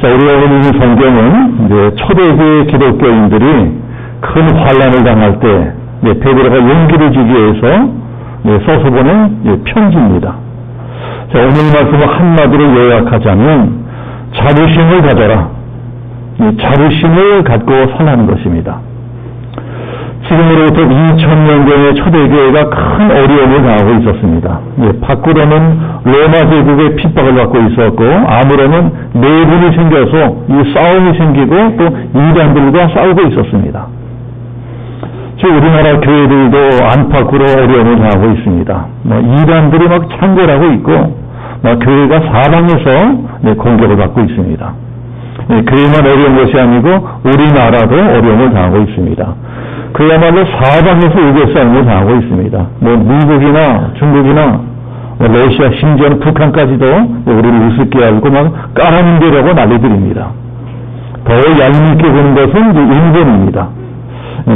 자, 우리가 오늘 이 성경은 이제 초대교회 기독교인들이 큰 환난을 당할 때 베드로가 용기를 주기 위해서 써서 보낸 편지입니다. 자, 오늘 말씀을 한마디로 요약하자면 자부심을 가져라. 자부심을 갖고 살라는 것입니다. 지금으로부터 2000년경의 초대교회가 큰 어려움을 당하고 있었습니다. 밖으로는 로마 제국의 핍박을 받고 있었고, 안으로는 내분이 생겨서 이 싸움이 생기고 또 이단들과 싸우고 있었습니다. 즉 우리나라 교회들도 안팎으로 어려움을 당하고 있습니다. 이단들이 막 창궐하고 있고, 교회가 사방에서 공격을 받고 있습니다. 교회만 어려운 것이 아니고 우리나라도 어려움을 당하고 있습니다. 그야말로 사방에서 우겨 싸움을 당하고 있습니다. 미국이나 중국이나 러시아, 심지어는 북한까지도 우리를 우습게 알고 막 깔아뭉개려고 난리들입니다. 더 얄밉게 보는 것은 이제 일본입니다.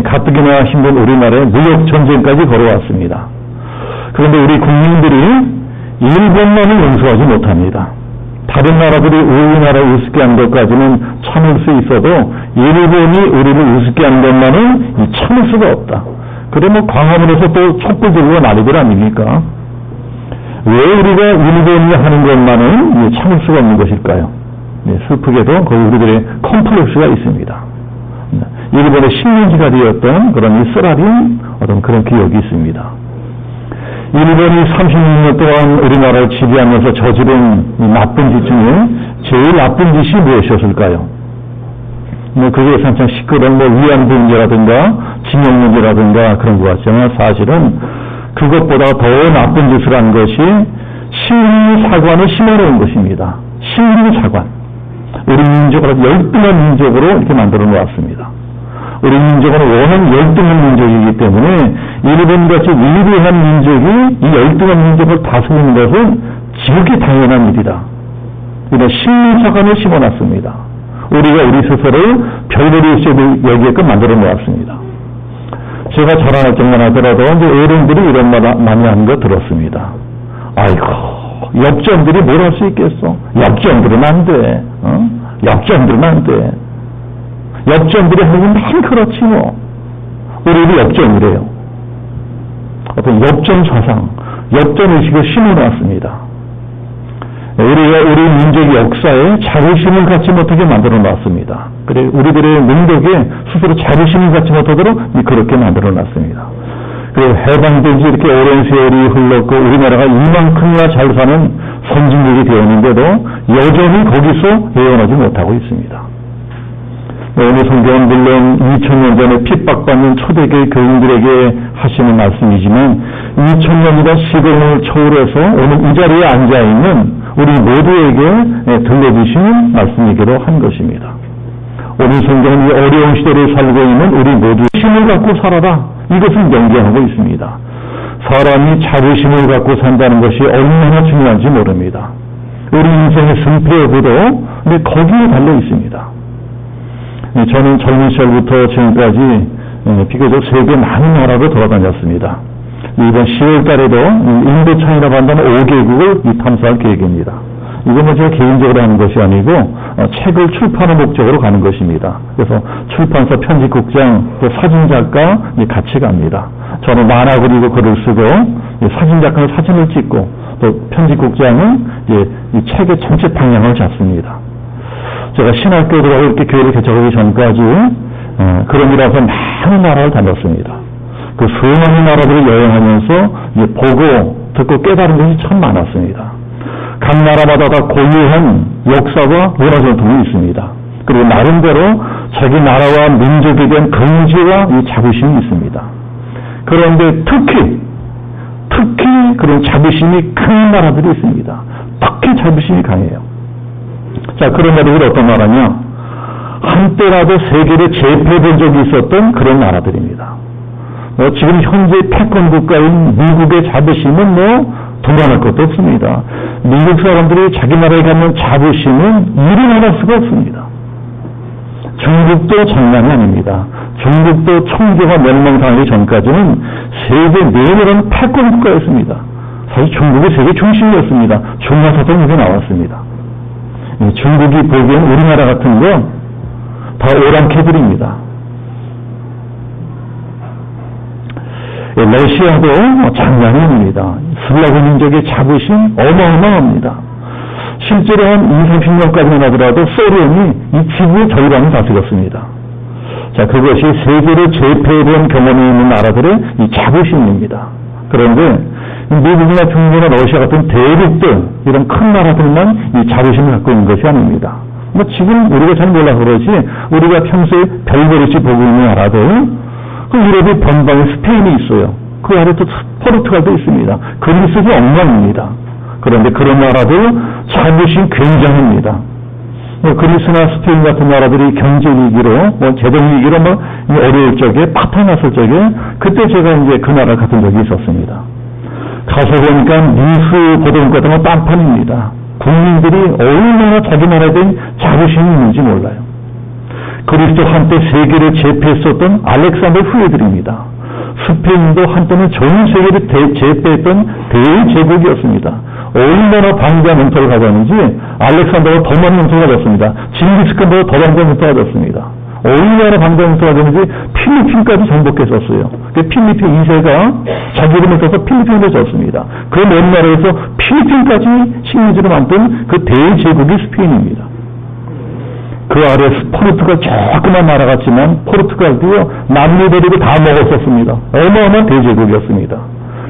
가뜩이나 힘든 우리나라에 무역 전쟁까지 걸어왔습니다. 그런데 우리 국민들이 일본만을 용서하지 못합니다. 다른 나라들이 우리나라를 우습게 한 것까지는 참을 수 있어도 일본이 우리를 우습게 한 것만은 참을 수가 없다. 그래 광화문에서 또 촛불 들고 난리들 아닙니까? 왜 우리가 일본이 하는 것만은 참을 수가 없는 것일까요? 슬프게도 거기 우리들의 컴플렉스가 있습니다. 일본의 식민지가 되었던 그런 이 쓰라린 어떤 그런 기억이 있습니다. 일본이 36년 동안 우리나라를 지배하면서 저지른 나쁜 짓 중에 제일 나쁜 짓이 무엇이었을까요? 그게 한참 시끄러운 위안부 문제라든가 징용 문제라든가 그런 것 같지만 사실은 그것보다 더 나쁜 짓을 한 것이 신사관을 심어놓은 것입니다. 신사관. 우리 민족을 열등한 민족으로 이렇게 만들어 놓았습니다. 우리 민족은 워낙 열등한 민족이기 때문에 일본같이 위대한 민족이 이 열등한 민족을 다스리는 것은 지극히 당연한 일이다. 이런 신사관을 심어놨습니다. 우리가 우리 스스로를 별별이 여기에끔 만들어 놓았습니다. 제가 자랑할 정만 하더라도 이제 어른들이 이런 말 많이 하는 거 들었습니다. 아이고, 역전들이 뭘 할 수 있겠어? 역전들은 안 돼. 역전들은 안 돼. 역전들이 하는 건 그렇지 뭐. 우리도 역전이래요. 어떤 역전 사상, 역전 의식을 심어놨습니다. 우리가 우리 민족의 역사에 자부심을 갖지 못하게 만들어 놨습니다. 그래 우리들의 능력에 스스로 자부심을 갖지 못하도록 그렇게 만들어 놨습니다. 그리고 해방된 지 이렇게 오랜 세월이 흘렀고 우리나라가 이만큼이나 잘 사는 선진국이 되었는데도 여전히 거기서 헤어나지 못하고 있습니다. 오늘 성경은 물론 2000년 전에 핍박받는 초대교회 교인들에게 하시는 말씀이지만 2000년이나 시공을 초월해서 오늘 이 자리에 앉아있는 우리 모두에게 들려주시는 말씀이기로 한 것입니다. 오늘 성경은 이 어려운 시대를 살고 있는 우리 모두의 힘을 갖고 살아라. 이것을 명령하고 있습니다. 사람이 자부심을 갖고 산다는 것이 얼마나 중요한지 모릅니다. 우리 인생의 승패 여부도 거기에 달려 있습니다. 저는 젊은 시절부터 지금까지 비교적 세계 많은 나라로 돌아다녔습니다. 이번 10월 달에도 인도차이나 한다는 5개국을 탐사할 계획입니다. 이건 제가 개인적으로 하는 것이 아니고 책을 출판하는 목적으로 가는 것입니다. 그래서 출판사 편집국장 또 사진작가 같이 갑니다. 저는 만화 그리고 글을 쓰고 사진작가는 사진을 찍고 또 편집국장은 이 책의 전체 방향을 잡습니다. 제가 신학교 들어가고 이렇게 교회를 개척하기 전까지 그런 일이라서 많은 나라를 다녔습니다. 그 수많은 나라들을 여행하면서 보고 듣고 깨달은 것이 참 많았습니다. 각 나라마다 다 고유한 역사와 문화 전통이 있습니다. 그리고 나름대로 자기 나라와 민족에 대한 긍지와 이 자부심이 있습니다. 그런데 특히 그런 자부심이 큰 나라들이 있습니다. 특히 자부심이 강해요. 자, 그런 나라들이 어떤 나라냐? 한때라도 세계를 제패본 적이 있었던 그런 나라들입니다. 지금 현재 패권 국가인 미국의 자부심은 두말할 것도 없습니다. 미국 사람들이 자기 나라에 갖는 자부심은 일어날 수가 없습니다. 중국도 장난이 아닙니다. 중국도 청교가 멸망당하기 전까지는 세계 내외라는 패권 국가였습니다. 사실 중국이 세계 중심이었습니다. 중화사정이 나왔습니다. 중국이 보기엔 우리나라 같은 거 다 오랑캐들입니다. 러시아도 장난이 아닙니다. 슬라브 민족의 자부심 어마어마합니다. 실제로 한 20, 30년까지만 하더라도 소련이 이 지구의 절반을 다스렸습니다. 자, 그것이 세계를 제패해본 경험이 있는 나라들의 이 자부심입니다. 그런데 미국이나 중국이나 러시아 같은 대륙들, 이런 큰 나라들만 이 자부심을 갖고 있는 것이 아닙니다. 뭐 지금 우리가 잘 몰라서 그러지, 우리가 평소에 별버릇이 보고 있는 나라들, 그 유럽의 변방에 스페인이 있어요. 그 아래 또 포르투갈도 있습니다. 그리스도 엉망입니다. 그런데 그런 나라들 자부심 굉장합니다. 그리스나 스페인 같은 나라들이 경제 위기로, 재정 위기로 어려울 적에, 파탄났을 적에, 그때 제가 이제 그 나라 갔던 적이 있었습니다. 가서 보니까 뉴스 보도문 같은 건 딴판입니다. 국민들이 얼마나 자기 나라에 대한 자부심이 있는지 몰라요. 그리스도 한때 세계를 제패했었던 알렉산더 후예들입니다. 스페인도 한때는 전 세계를 제패했던 대제국이었습니다. 얼마나 방대한 영토를 가졌는지 알렉산더가 더 많은 영토를 가졌습니다. 징기스칸보다 더 방대한 영토를 가졌습니다. 얼마나 방대한 영토를 가졌는지 필리핀까지 정복했었어요. 필리핀 2세가 자기 이름을 써서 필리핀을 졌습니다. 그 먼 나라에서 필리핀까지 식민지로 만든 그 대제국이 스페인입니다. 그 아래 포르투갈 조그만 나라 같지만 포르투갈도요, 남미 데리고 다 먹었었습니다. 어마어마한 대제국이었습니다.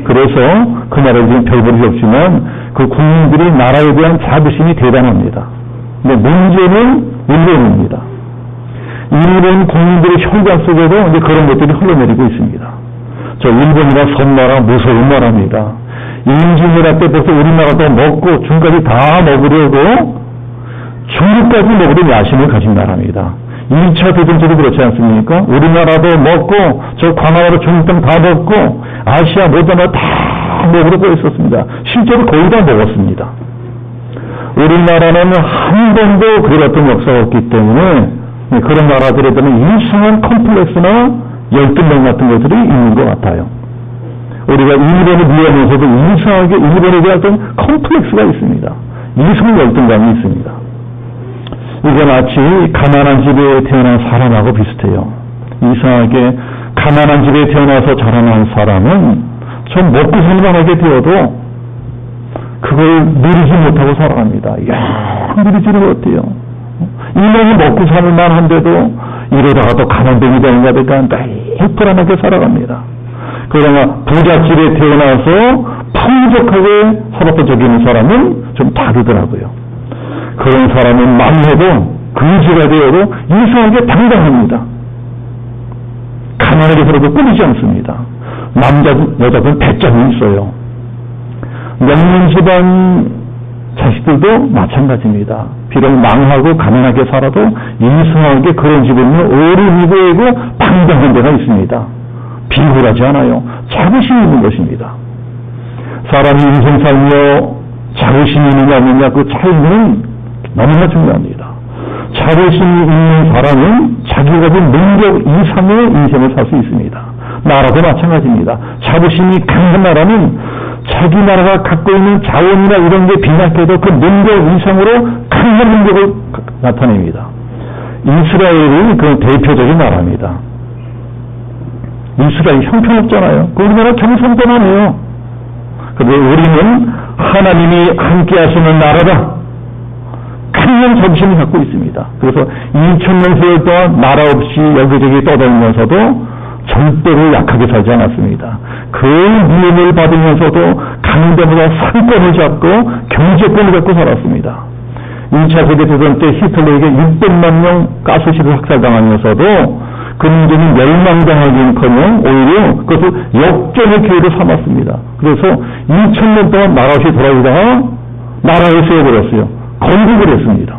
그래서 그 나라에 지금 별볼이 없지만 그 국민들이 나라에 대한 자부심이 대단합니다. 근데 문제는 일본입니다. 일본 국민들의 혈관 속에도 이제 그런 것들이 흘러내리고 있습니다. 저 일본이라 섬나라 무서운 나라입니다. 임진왜란 때부터 우리나라도 먹고 중까지 다 먹으려고 중국까지 먹으려 야심을 가진 나라입니다. 2차 대전 때도 그렇지 않습니까? 우리나라도 먹고 저 광화나라 중국 땅 다 먹고 아시아 모든 나라 다 먹으려고 했었습니다. 실제로 거의 다 먹었습니다. 우리나라는 한 번도 그랬던 역사가 없기 때문에 그런 나라들에 대한 이상한 컴플렉스나 열등감 같은 것들이 있는 것 같아요. 우리가 일본을 미워하면서도 이상하게 일본에 대한 어떤 컴플렉스가 있습니다. 이상 열등감이 있습니다. 이게 마치 가난한 집에 태어난 사람하고 비슷해요. 이상하게 가난한 집에 태어나서 자라난 사람은 좀 먹고 살만하게 되어도 그걸 누리지 못하고 살아갑니다. 이야, 누리지를 못해요. 이놈이 먹고 살만한데도 이러다가 또 가난뱅이 되는가 보니까 매일 불안하게 살아갑니다. 그러나 부잣집에 태어나서 풍족하게 살았던 적이 있는 사람은 좀 다르더라고요. 그런 사람은 만해도 거지가 되어도 이상하게 당당합니다. 가난하게 살아도 꾸리지 않습니다. 여자분 배짱이 있어요. 명문 집안 자식들도 마찬가지입니다. 비록 망하고 가난하게 살아도 이상하게 그런 집에 있는 어린이고 당당한 데가 있습니다. 비굴하지 않아요. 자부심이 있는 것입니다. 사람이 인생 살며 자부심이 있느냐 없느냐 그 차이는 너무나 중요합니다. 자부심이 있는 사람은 자기가 가진 능력 이상의 인생을 살 수 있습니다. 나라도 마찬가지입니다. 자부심이 강한 나라는 자기 나라가 갖고 있는 자원이나 이런 게 빈약해도 그 능력 이상으로 강한 능력을 나타냅니다. 이스라엘이 그 대표적인 나라입니다. 이스라엘 형편없잖아요. 우리나라 경상도만해요. 그런데 우리는 하나님이 함께 하시는 나라다. 큰 자부심을 갖고 있습니다. 그래서 2000년 세월 동안 나라 없이 여기저기 떠다니면서도 절대로 약하게 살지 않았습니다. 그 위험을 받으면서도 가는 데마다 상권을 잡고 경제권을 잡고 살았습니다. 2차 세계대전 때 히틀러에게 600만 명 가스실을 학살당하면서도 그 문제는 멸망당하기는커녕 오히려 그것을 역전의 기회로 삼았습니다. 그래서 2000년 동안 나라 없이 돌아오다가 나라를 세워버렸어요. 건국을 했습니다.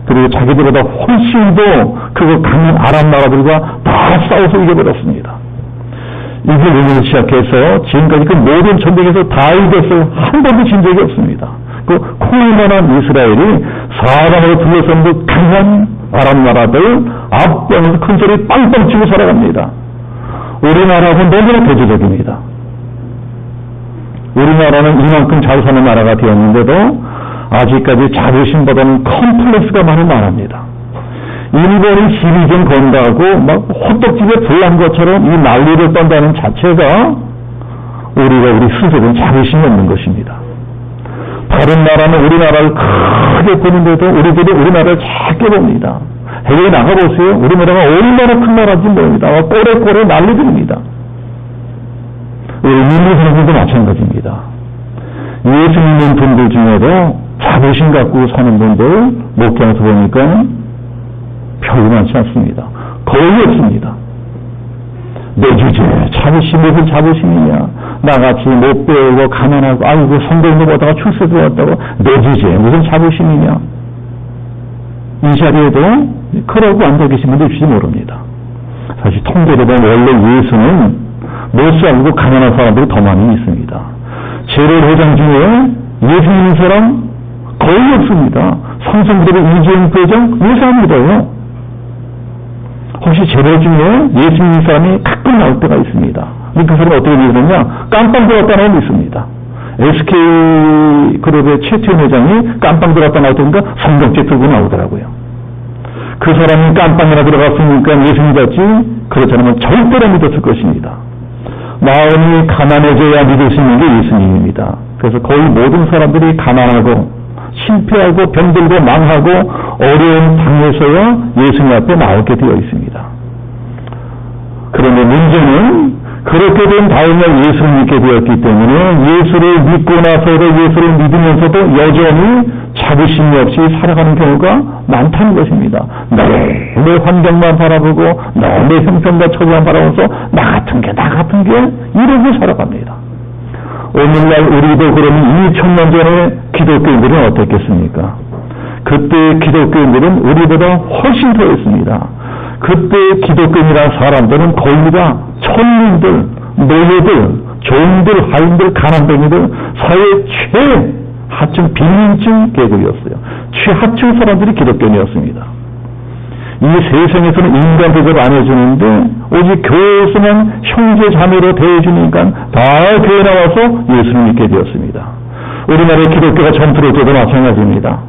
그리고 자기들보다 훨씬 더 그거 강한 아랍 나라들과 다 싸워서 이겨버렸습니다. 이게 원인을 시작해서 지금까지 그 모든 전쟁에서 다 이겼어요. 한 번도 진 적이 없습니다. 그 코일만한 이스라엘이 사방으로 둘러싼 강한 아랍 나라들 앞방에서 큰 소리 빵빵 치고 살아갑니다. 우리나라는 너무나 대조적입니다. 우리나라는 이만큼 잘 사는 나라가 되었는데도 아직까지 자부심보다는 컴플렉스가 많합니다. 일본이 시리즌 건다고 막 호떡집에 불난 것처럼 이 난리를 떤다는 자체가 우리 스스로는 자부심이 없는 것입니다. 다른 나라는 우리나라를 크게 보는데도 우리들이 우리나라를 작게 봅니다. 해외에 나가보세요. 우리나라가 얼마나 큰 나라인지 모릅니다. 꼬레꼬레 난리들입니다. 인류 선생도 마찬가지입니다. 예수 믿는 분들 중에도 자부심 갖고 사는 분들 목장에서 보니까 별로 많지 않습니다. 거의 없습니다. 내 주제 자부심 무슨 자부심이냐, 나같이 못 배우고 가난하고 아이고 성경도 보다가 출세 들어왔다고 내 주제 무슨 자부심이냐. 이 자리에도 그러고 앉아 계신 분들 있을지 모릅니다. 사실 통계로 보면 원래 예수는 못 살고 가난한 사람들이 더 많이 있습니다. 재래회장 중에 예수 믿는 사람 거의 없습니다. 삼성그룹의 이재용 부회장 예수 안 믿어요. 혹시 재래 중에 예수 믿는 사람이 가끔 나올 때가 있습니다. 그 사람은 어떻게 믿느냐? 깜빵 들어갔다 나오면 있습니다. SK그룹의 최태원 회장이 깜빵 들어갔다 나오던가 성경책 들고 나오더라고요. 그 사람이 깜빵이나 들어갔으니까 예수 믿었지, 그렇지 않으면 절대로 믿었을 것입니다. 마음이 가난해져야 믿을 수 있는 게 예수님입니다. 그래서 거의 모든 사람들이 가난하고 실패하고 병들고 망하고 어려운 당에서야 예수님 앞에 나오게 되어 있습니다. 그런데 문제는 그렇게 된 다음에 예수를 믿게 되었기 때문에 예수를 믿고 나서도 예수를 믿으면서도 여전히 자부심이 없이 살아가는 경우가 많다는 것입니다. 내 환경만 바라보고 내 형편과 처지만 바라보면서 나 같은 게 이러고 살아갑니다. 오늘날 우리도 그러면 2000년 전에 기독교인들은 어땠겠습니까? 그때 기독교인들은 우리보다 훨씬 더했습니다. 그때 기독교인이라는 사람들은 거의 다 천민들, 노예들, 종들, 하인들, 가난뱅이들, 사회 최하층 빈민층 계급이었어요. 최하층 사람들이 기독교인이었습니다. 이 세상에서는 인간 대접 안 해주는데 오직 교회에서만 형제 자매로 대해주니까 다 교회 나와서 예수를 믿게 되었습니다. 우리나라의 기독교가 전투를 때도 마찬가지입니다.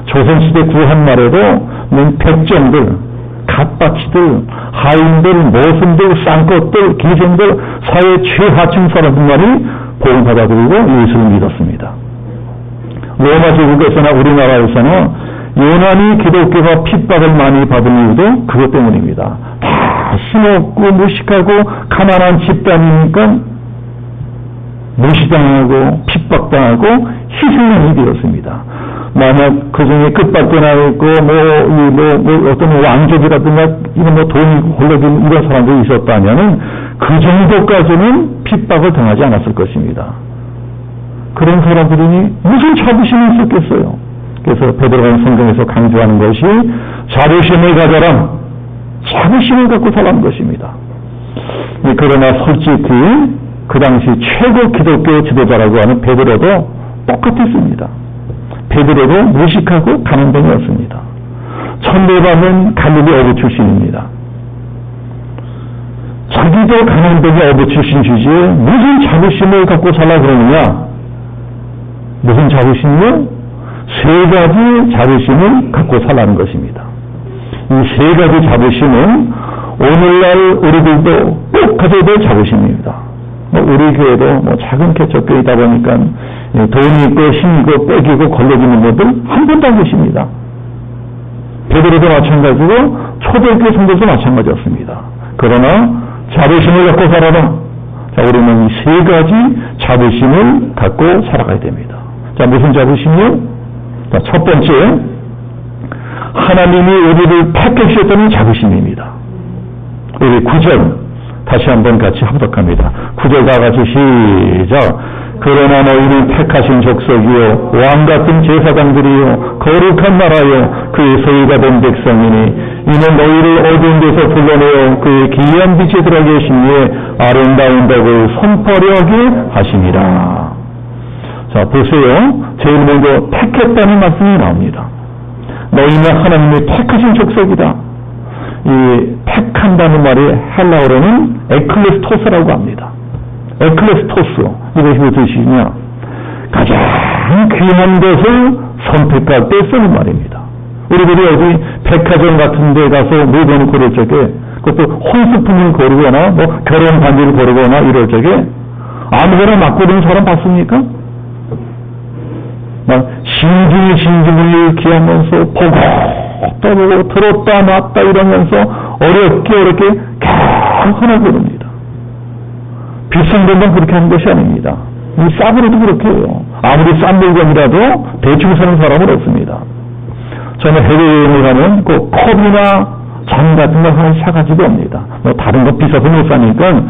조선시대 구한 말에도 백정들, 갓바치들, 하인들, 모순들, 쌍것들, 기생들, 사회 최하층 사람들만이 복음 받아들이고 예수를 믿었습니다. 로마 제국에서나 우리나라에서나 유난히 기독교가 핍박을 많이 받은 이유도 그것 때문입니다. 다 힘없고 무식하고 가난한 집단이니까 무시당하고 핍박당하고 희생양이 되었습니다. 만약 그 중에 끝밖에 나있고 어떤 왕족이라든가 이런 돈이 걸려진 이런 사람들이 있었다면은 그 정도까지는 핍박을 당하지 않았을 것입니다. 그런 사람들이 무슨 자부심이 있었겠어요? 그래서 베드로가 성경에서 강조하는 것이 자부심을 가져라, 자부심을 갖고 살아가는 것입니다. 그러나 솔직히 그 당시 최고 기독교 지도자라고 하는 베드로도 똑같았습니다. 베드로도 무식하고 가난뱅이였습니다. 천대받은 갈릴리 어부 출신입니다. 자기도 가난뱅이 어부 출신 주제에 무슨 자부심을 갖고 살라 그러느냐? 무슨 자부심이요? 세 가지 자부심을 갖고 살라는 것입니다. 이 세 가지 자부심은 오늘날 우리들도 꼭 가져야 될 자부심입니다. 우리 교회도 작은 개척교회이다 보니까 돈이 있고 힘이 있고 빽이고 걸려지는 분들 한 분도 안 계십니다. 베드로도 마찬가지고 초대교회 성도도 마찬가지였습니다. 그러나 자부심을 갖고 살아라. 자, 우리는 이 세 가지 자부심을 갖고 살아가야 됩니다. 자, 무슨 자부심이요? 자, 첫 번째, 하나님이 우리를 택하셨다는 자부심입니다. 우리 9절 다시 한번 같이 합독합니다. 9절 다 같이 시작. 그러나 너희는 택하신 족속이요 왕같은 제사장들이요 거룩한 나라요 그의 소유가 된 백성이니 이는 너희를 어두운 데서 불러내어 그의 기이한 빛에 들어 계시니 아름다운 덕을 선포하게 하심이라. 자, 보세요. 제일 먼저 택했다는 말씀이 나옵니다. 너희는 하나님의 택하신 족속이다. 이 택한다는 말이 헬라어로는 에클레스토스라고 합니다. 에클레스토스, 이것이 무슨 뜻이냐? 가장 귀한 것을 선택할 때 쓰는 말입니다. 우리들이 어디 백화점 같은 데 가서 물건을 고를 적에, 그것도 혼수품을 고르거나 뭐 결혼 반지를 고르거나 이럴 적에 아무거나 막 고르는 사람 봤습니까? 막 신중히 기하면서 보고 떠보고 들었다 놨다 이러면서 어렵게 계속 하나 고릅니다. 비싼 것만 그렇게 하는 것이 아닙니다. 이 싸구려도 그렇게 해요. 아무리 싼 물건이라도 대충 사는 사람은 없습니다. 저는 해외여행을 가면 그 컵이나 장 같은 거 하나 사가지고 옵니다. 뭐 다른 거 비싸서 못 사니까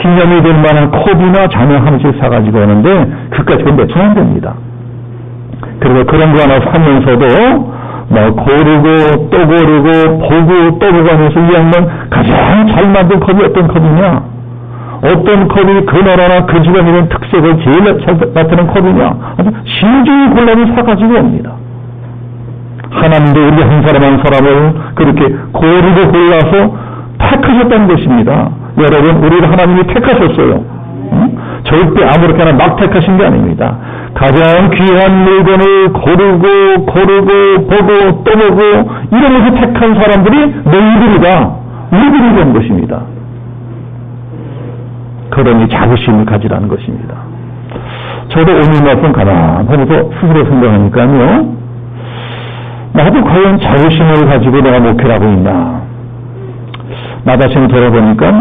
기념이 될 만한 컵이나 잔을 하나씩 사가지고 오는데 그까지 몇 천 원 됩니다. 그래서 그런 거 하나 사면서도 뭐 고르고 또 고르고 보고 또 보고 하면서 이 양반 가장 잘 만든 컵이 어떤 컵이냐, 어떤 컵이 그 나라나 그 지방에 있는 특색을 제일 잘 나타내는 컵이냐, 아주 신중히 골라서 사가지고 옵니다. 하나님도 우리 한 사람 한 사람을 그렇게 고르고 골라서 택하셨다는 것입니다. 여러분, 우리를 하나님이 택하셨어요. 절대 아무렇게나 막 택하신 게 아닙니다. 가장 귀한 물건을 고르고 보고 또 보고 이러면서 택한 사람들이 너희들이다, 우리들이 된 것입니다. 그러니 자부심을 가지라는 것입니다. 저도 오늘 말씀 가만히 하면서 스스로 생각하니까요, 나도 과연 자부심을 가지고 내가 목회를 하고 있나, 나 자신을 돌아보니까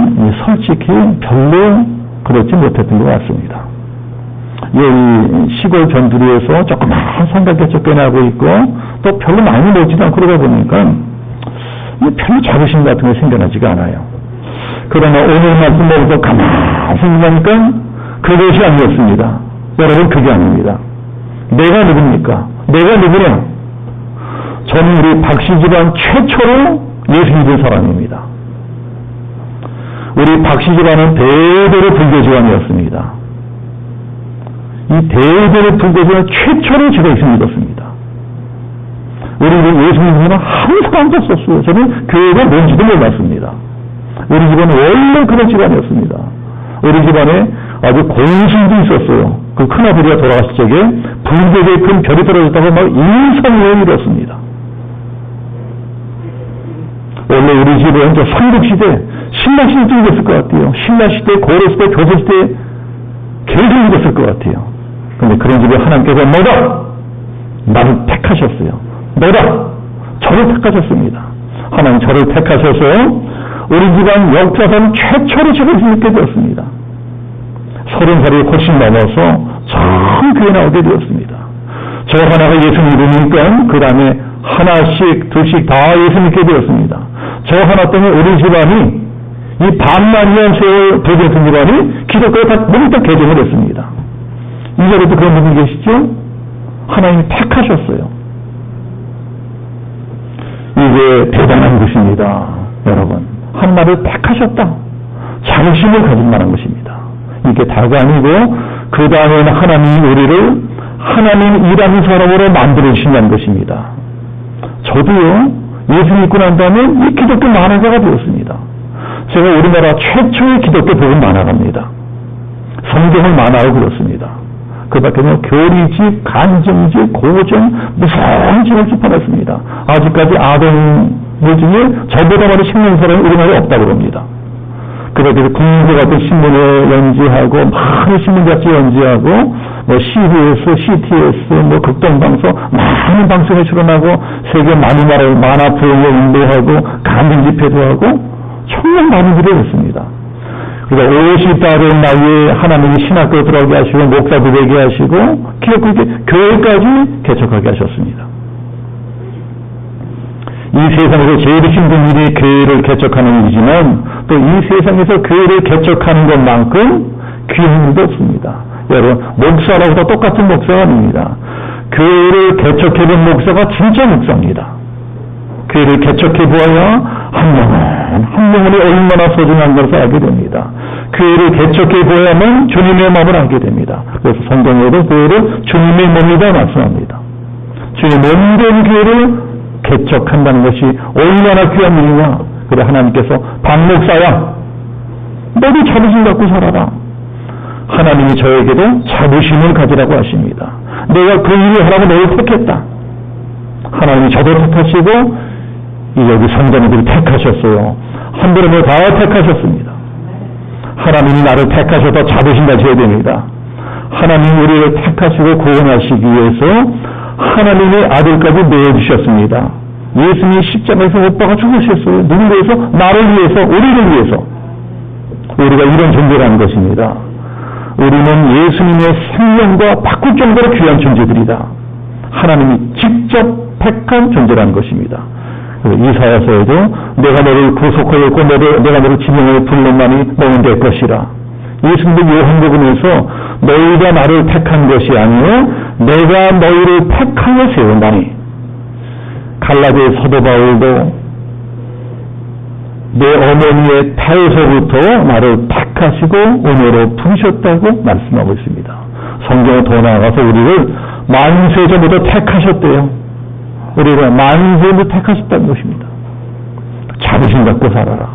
솔직히 별로 그렇지 못했던 것 같습니다. 여기 시골 전두리에서 조그마한 삼각대쪽 껴나고 있고 또 별로 많이 멀지도 않고 그러다 보니까 별로 자부심 같은 거 생겨나지가 않아요. 그러나 오늘 말씀 보면서 가만히 생각하니까 그것이 아니었습니다. 여러분, 그게 아닙니다. 내가 누굽니까? 내가 누구냐? 저는 우리 박씨 집안 최초로 예수 믿은 사람입니다. 우리 박씨 집안은 대대로 불교 집안이었습니다. 이 대대로 불교 집안 최초로 제가 예수 믿었습니다. 우리 예수 믿는 사람은 한 사람도 없었어요. 저는 교회가 뭔지도 몰랐습니다. 우리 집안은 원래 그런 집안이었습니다. 우리 집안에 아주 공신도 있었어요. 그 큰아버지가 돌아가실 적에 불교에 큰 별이 떨어졌다고 막 인성을 이뤘습니다. 원래 우리 집은 저 삼국시대 신라시대 때 읽었을 것 같아요. 신라시대, 고려시대, 조선시대 계속 읽었을 것 같아요. 그런데 그런 집에 하나님께서 너다! 나를 택하셨어요. 너다! 저를 택하셨습니다. 하나님 저를 택하셔서 우리 집안 역사상 최초로 저를 믿게 되었습니다. 30살이 훨씬 넘어서 처음 교회 나오게 되었습니다. 저 하나가 예수 믿으니까 그 다음에 하나씩 둘씩 다 예수 믿게 되었습니다. 저 하나 때문에 우리 집안이 이 반만년 세월 도전했던 집안이 기독교에 다 모두 다 개종을 했습니다. 이 자리에도 그런 분이 계시죠? 하나님이 택하셨어요. 이게 대단한 것입니다. 여러분, 한나를 택하셨다. 자부심을 가진 만한 것입니다. 이게 다가 아니고 그 다음에는 하나님이 우리를 하나님 일하는 사람으로 만들어주신다는 것입니다. 저도요, 예수 믿고 난 다음에 이 기독교 만화가가 되었습니다. 제가 우리나라 최초의 기독교 복음 만화가입니다. 성경을 만화로 그렸습니다. 그 밖에는 교리집, 간증집, 고전, 무서운 책을 출판했습니다. 아직까지 아동들 중에 저보다 많이 읽는 사람이 우리나라에 없다고 합니다. 그래서 국민과 같은 신문에 연재하고, 많은 신문 잡지 연재하고, 뭐 CBS, CTS, 뭐 극동방송, 많은 방송에 출연하고, 세계 많은 나라의 만화 부흥에 인도하고, 간증 집회도 하고, 정말 많은 일을 했습니다. 그러니까 50다른 나이에 하나님이 신학교 들어가게 하시고, 목사도 되게 하시고, 기독교 교회까지 개척하게 하셨습니다. 이 세상에서 제일 힘든 일이 교회를 개척하는 일이지만 또 이 세상에서 교회를 개척하는 것만큼 귀한 일도 없습니다. 여러분, 목사라고 다 똑같은 목사가 아닙니다. 교회를 개척해본 목사가 진짜 목사입니다. 교회를 개척해보아야 한 명이 얼마나 소중한 것을 알게 됩니다. 교회를 개척해보아야만 주님의 마음을 알게 됩니다. 그래서 성경에도 교회를 주님의 몸이다 말씀합니다. 주님의 몸된 교회를 개척한다는 것이 얼마나 귀한 일이냐. 그래 하나님께서 박 목사야, 너도 자부심 갖고 살아라. 하나님이 저에게도 자부심을 가지라고 하십니다. 내가 그 일을 하라고 너를 택했다. 하나님이 저도 택하시고 여기 성도님들이 택하셨어요. 한 분을 다 택하셨습니다. 하나님이 나를 택하셔서 자부심 가져야 됩니다. 하나님이 우리를 택하시고 구원하시기 위해서 하나님의 아들까지 내어주셨습니다. 예수님이 십자가에서 못 박아 죽으셨어요. 누구를 위해서? 나를 위해서, 우리를 위해서. 우리가 이런 존재라는 것입니다. 우리는 예수님의 생명과 바꿀 정도로 귀한 존재들이다. 하나님이 직접 택한 존재라는 것입니다. 이사야서에도 내가 너를 구속하였고 내가 너를 지명하여 불렀나니 너는 될 것이라. 예수님도 요한복음에서 너희가 나를 택한 것이 아니요 내가 너희를 택하여 세운다니. 갈라디아 사도 바울도 내 어머니의胎에서부터 나를 택하시고 은혜로 부르셨다고 말씀하고 있습니다. 성경에 더 나아가서 우리를 만세 전부터 택하셨대요. 우리가 만세부터 택하셨다는 것입니다. 자부심 갖고 살아라.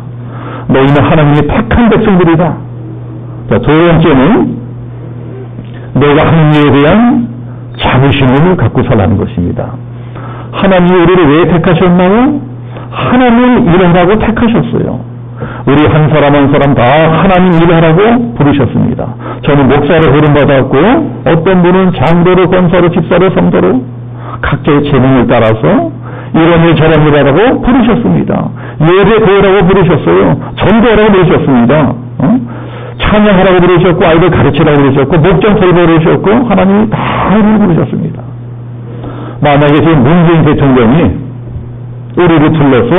너희는 하나님의 택한 백성들이다. 자, 두 번째는 내가 하는 일에 대한 자부심을 갖고 살라는 것입니다. 하나님이 우리를 왜 택하셨나요? 하나님 일하라고 택하셨어요. 우리 한 사람 한 사람 다 하나님 일하라고 부르셨습니다. 저는 목사로 부름받았고 어떤 분은 장로로, 권사로, 집사로, 성도로 각자의 재능을 따라서 이런 일 저런 일 하라고 부르셨습니다. 예배 드리라고 부르셨어요. 전도하라고 부르셨습니다. 찬양하라고 부르셨고 아이들 가르치라고 부르셨고 목장 돌보라고 부르셨고 하나님이 다 우리를 부르셨습니다. 만약에 지금 문재인 대통령이 우리를 불러서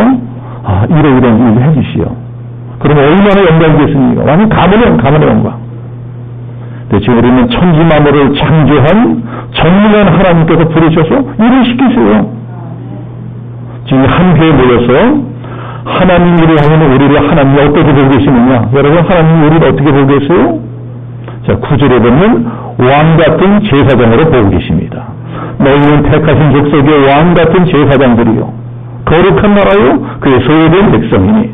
이런 일을 해주시오. 그러면 얼마나 영광이겠습니까? 완전 가문의 영광. 근데 지금 우리는 천지 만물을 창조한 전능한 하나님께서 부르셔서 일을 시키세요. 지금 한 회에 모여서 하나님 일을 하면 우리를 하나님이 어떻게 보고 계시느냐? 여러분 하나님이 우리를 어떻게 보고 계세요? 자, 9절에 보면 왕같은 제사장으로 보고 계십니다. 너희는 택하신 족속의 왕같은 제사장들이요 거룩한 나라요 그의 소유된 백성이니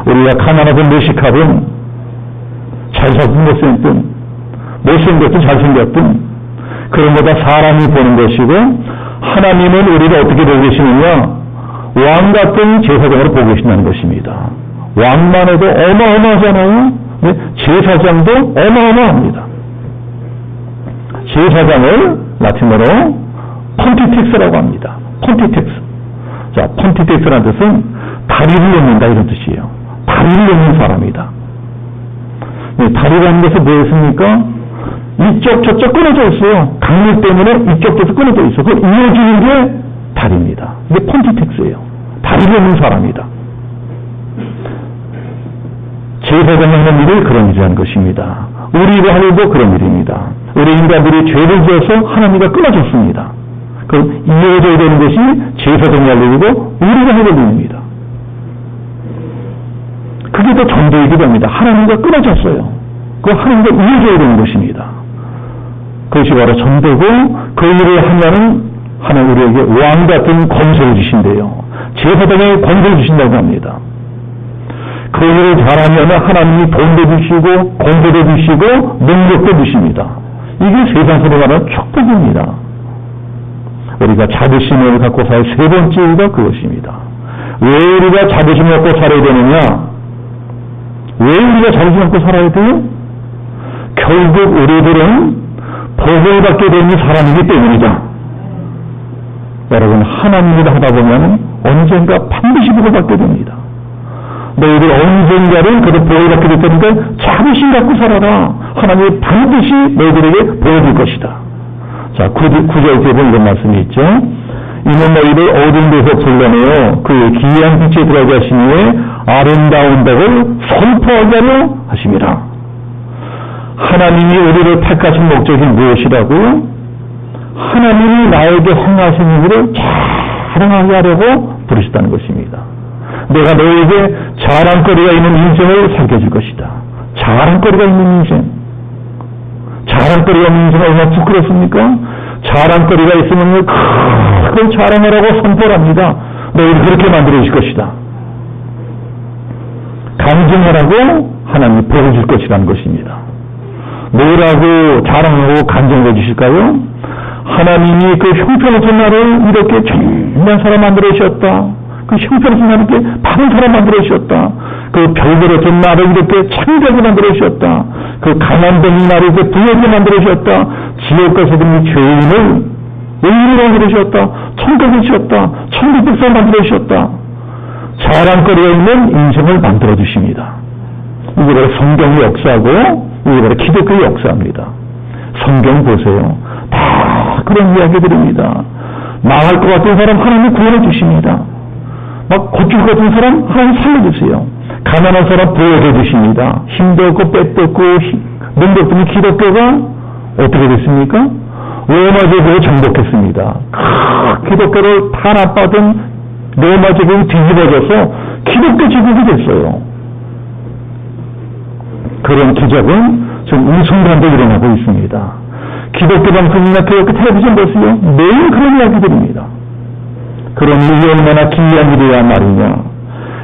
우리가 가난하든 무식하든 잘생긴 못생겼든 잘생겼든 그런 거다 사람이 보는 것이고 하나님은 우리를 어떻게 보고 계시느냐 왕같은 제사장으로 보고 계신다는 것입니다. 왕만 해도 어마어마하잖아요. 네? 제사장도 어마어마합니다. 제사장을 라틴어로 폰티텍스라고 합니다. 폰티텍스. 자, 폰티텍스라는 뜻은 다리를 놓는다 이런 뜻이에요. 다리를 놓는 사람이다. 네, 다리라는 것은 뭐였습니까? 이쪽 저쪽 끊어져 있어요. 강물 때문에 이쪽 저쪽 끊어져 있어. 그걸 이어주는 게 다리입니다. 이게 폰티텍스예요. 다리를 놓는 사람이다. 제사장이 하는 일이 그런 일이라는 것입니다. 우리가 하는 일도 그런 일입니다. 우리 인간들이 죄를 지어서 하나님과 끊어졌습니다. 그럼 이어져야 되는 것이 제사장이 할 일이고 우리가 하는 일입니다. 그게 더 전도이기도 합니다. 하나님과 끊어졌어요. 그 하나님과 이어져야 되는 것입니다. 그것이 바로 전도고 그 일을 하면은 하나님 우리에게 왕 같은 권세를 주신대요. 제사장의 권세를 주신다고 합니다. 그 일을 잘하면 하나님이 돈도 주시고 권세도 주시고 능력도 주십니다. 이게 세상에서 말하는 축복입니다. 우리가 자부심을 갖고 살 세 번째 이유가 그것입니다. 왜 우리가 자부심을 갖고 살아야 되느냐? 왜 우리가 자부심을 갖고 살아야 돼요? 결국 우리들은 복을 받게 되는 사람이기 때문이다. 여러분 하나님을 하다 보면 언젠가 반드시 복을 받게 됩니다. 너희들 언젠가는 그런 복을 받게 될 테니까 자부심 갖고 살아라. 하나님이 반드시 너희들에게 보여줄 것이다. 자, 9절 때 보면 이런 말씀이 있죠. 이는 너희를 어두운 데서 불러내어 그 기이한 빛에 들어가게 하신 후에 아름다운 복을 선포하게 하려 하심이라. 하나님이 우리를 택하신 목적이 무엇이라고요? 하나님이 나에게 행하신 일을 자랑하게 하려고 부르셨다는 것입니다. 내가 너에게 자랑거리가 있는 인생을 살펴줄 것이다. 자랑거리가 있는 인생. 자랑거리가 있는 인생은 얼마나 부끄럽습니까? 자랑거리가 있으면 그걸 자랑하라고 선포를 합니다. 너희를 그렇게 만들어줄 것이다. 간증하라고 하나님이 보여줄 것이라는 것입니다. 뭐라고 자랑하고 간증해 주실까요? 하나님이 그 형편없은 나를 이렇게 정말 사람 만들어 주셨다. 그 형편없은 나를 이렇게 바른 사람 만들어 주셨다. 그 별들었던 나를 이렇게 창조하게 만들어 주셨다. 그 가난뱅이 나를 이렇게 부유하게 만들어 주셨다. 지옥 가서든 죄인을 의인으로 만들어 주셨다. 천국을 주셨다. 천국 백성 만들어 주셨다. 자랑거리가 있는 인생을 만들어 주십니다. 이게 바로 성경의 역사고 이게 바로 기독교의 역사입니다. 성경 보세요. 다 그런 이야기들입니다. 망할 것 같은 사람 하나님 구원해 주십니다. 막 고칠 것 같은 사람 하나님 살려주세요. 가난한 사람 부여해 주십니다. 힘도 없고 빼도 없고 능도 없더니 기독교가 어떻게 됐습니까? 로마 제국을 정복했습니다. 기독교를 탄압받은 로마 제국이 뒤집어져서 기독교 제국이 됐어요. 그런 기적은 지금 이 순간도 일어나고 있습니다. 기독교 방송이나 교회 텔레비전 보세요. 매일 그런 이야기들입니다. 그런 일이 얼마나 귀한 일이야 말이냐.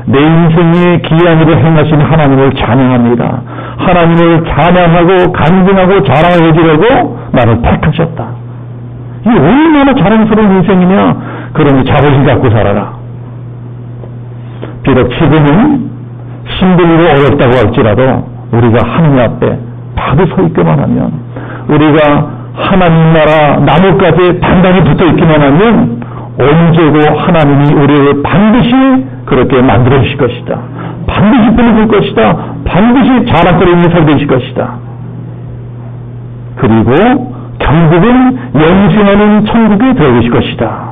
내 인생에 귀한 일을 행하신 하나님을 찬양합니다. 하나님을 찬양하고 간증하고 자랑해 주려고 나를 택하셨다. 이게 얼마나 자랑스러운 인생이냐. 그러니 자부심 갖고 살아라. 비록 지금은 힘들고 어렵다고 할지라도 우리가 하느님 앞에 바로 서 있기만 하면, 우리가 하나님 나라 나무까지 단단히 붙어 있기만 하면 언제고 하나님이 우리를 반드시 그렇게 만들어 주실 것이다. 반드시 불러줄 것이다. 반드시 자랑거리는 인생이 되실 것이다. 그리고 결국은 영생하는 천국에 들어가실 것이다.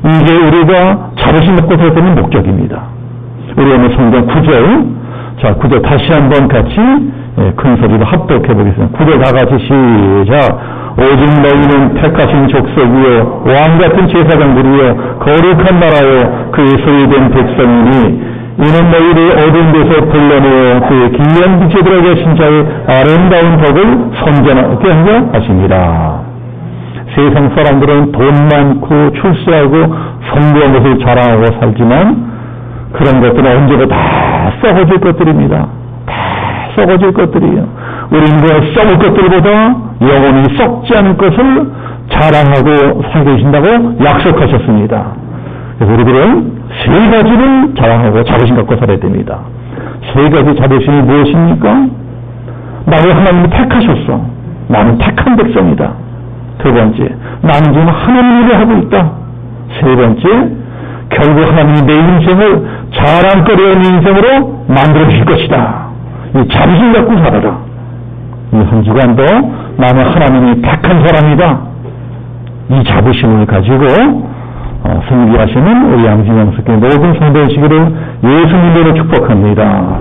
이게 우리가 자부심 먹고 살아야 되는 목적입니다. 우리 오늘 성경 9절, 자 9절 다시 한번 같이 큰 소리로 합독해 보겠습니다. 9절 다 같이 시작. 오직 너희는 택하신 족속이요 왕같은 제사장들이요 거룩한 나라요 그의 소유된 백성이니 이는 너희를 어두운 데서 불러내어 그의 기이한 빛에 들어가 계신 자의 아름다운 덕을 선전하게 하려 하십니다. 세상 사람들은 돈 많고 출세하고 성공한 것을 자랑하고 살지만 그런 것들은 언제고 다 썩어질 것들입니다. 다 썩어질 것들이에요. 우리는 그 썩을 것들보다 영원히 썩지 않을 것을 자랑하고 살게 하신다고 약속하셨습니다. 그래서 우리들은 세 가지를 자랑하고 자부심 갖고 살아야 됩니다. 세 가지 자부심이 무엇입니까? 나를 하나님이 택하셨어. 나는 택한 백성이다. 두 번째, 나는 지금 하나님 일을 하고 있다. 세 번째, 결국 하나님이 내 인생을 자랑거리한 인생으로 만들어 주실 것이다. 이 자부심 갖고 살아라. 이 한 주간도 나는 하나님이 택한 사람이다. 이 자부심을 가지고 승리하시는 우리 양진영 목사님 모든 성도의 시기를 예수님으로 축복합니다.